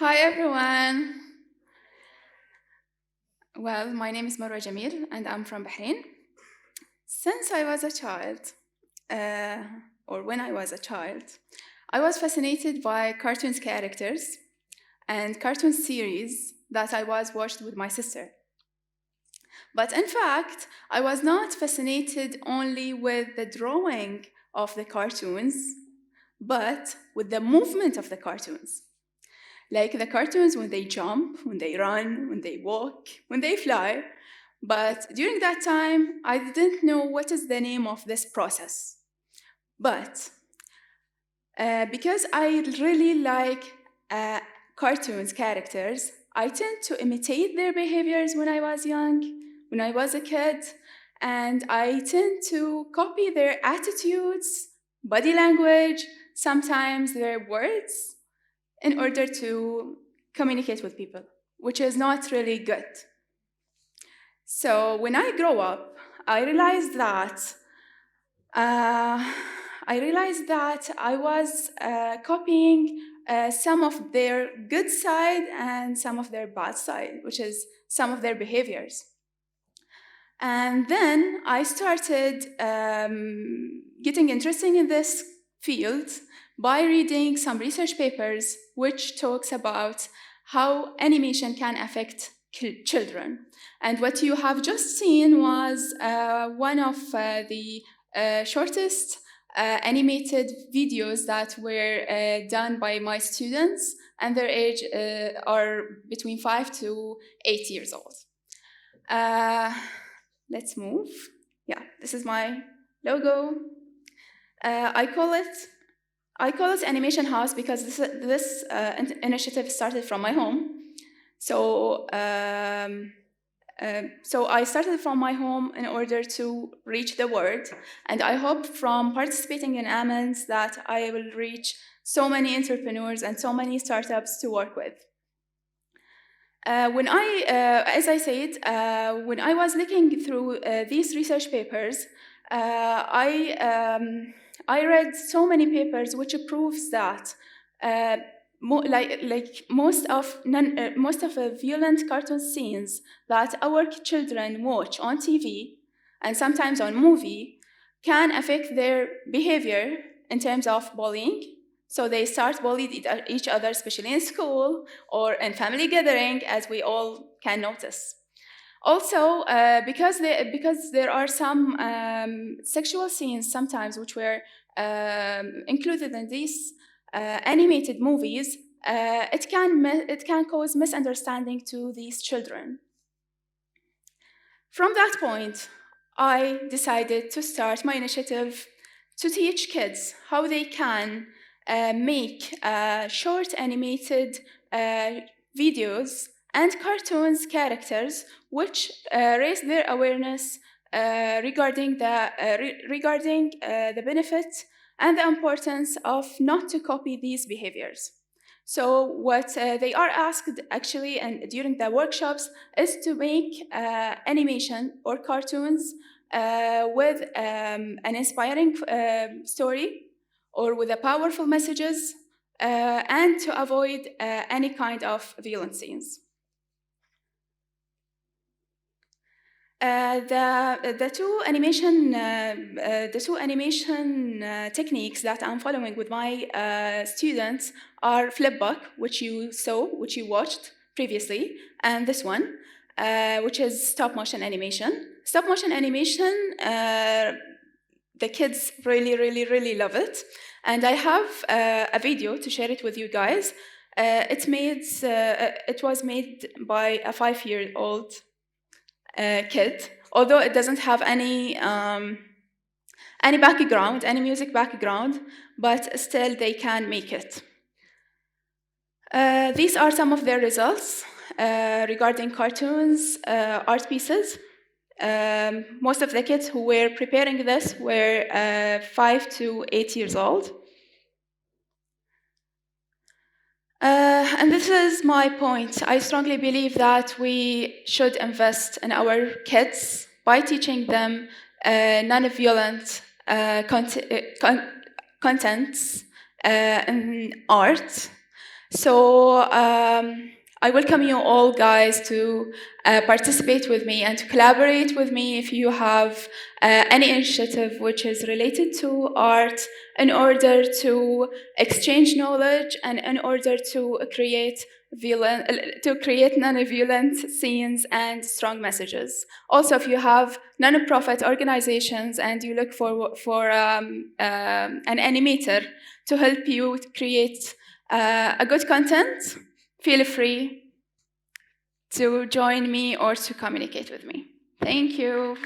Hi everyone. Well, my name is Marwa Jameel and I'm from Bahrain. Since I was a child, uh, or when I was a child, I was fascinated by cartoons characters and cartoon series that I was watched with my sister. But in fact, I was not fascinated only with the drawing of the cartoons, but with the movement of the cartoons. Like the cartoons when they jump, when they run, when they walk, when they fly. But during that time, I didn't know what is the name of this process. But because I really like cartoons characters, I tend to imitate their behaviors when I was young, when I was a kid, and I tend to copy their attitudes, body language, sometimes their words, in order to communicate with people, which is not really good. So when I grow up, I realized that uh, I was copying some of their good side and some of their bad side, which is some of their behaviors. And then I started getting interested in this field by reading some research papers which talks about how animation can affect children. And what you have just seen was one of the shortest animated videos that were done by my students, and their age are between 5 to 8 years old. Uh, let's move. Yeah, this is my logo. Uh, I call it I call it Animation House because this initiative started from my home. So so I started from my home in order to reach the world, and I hope from participating in AMENDS that I will reach so many entrepreneurs and so many startups to work with. As I said, when I was looking through these research papers, I read so many papers which proves that most of the violent cartoon scenes that our children watch on TV and sometimes on movie can affect their behavior in terms of bullying. So they start bullying each other, especially in school or in family gathering, as we all can notice. Also, because there are some sexual scenes sometimes which were included in these animated movies, it can cause misunderstanding to these children. From that point, I decided to start my initiative to teach kids how they can make short animated videos and cartoons characters which raise their awareness regarding the benefit and the importance of not to copy these behaviors. So what they are asked actually and during the workshops is to make animation or cartoons with an inspiring story or with a powerful messages and to avoid any kind of violent scenes. The two animation techniques that I'm following with my students are flipbook, which you watched previously, and this one, which is stop motion animation. Stop motion animation, the kids really, really, really love it, and I have a video to share it with you guys. It was made by a 5-year-old kid, although it doesn't have any background, any music background, but still they can make it. These are some of their results. regarding cartoons, art pieces. Most of the kids who were preparing this were 5 to 8 years old. And this is my point. I strongly believe that we should invest in our kids by teaching them non-violent contents in art. So I welcome you all, guys, to participate with me and to collaborate with me if you have any initiative which is related to art in order to exchange knowledge and in order to create non-violent scenes and strong messages. Also, if you have non-profit organizations and you look for an animator to help you create a good content, feel free to join me or to communicate with me. Thank you.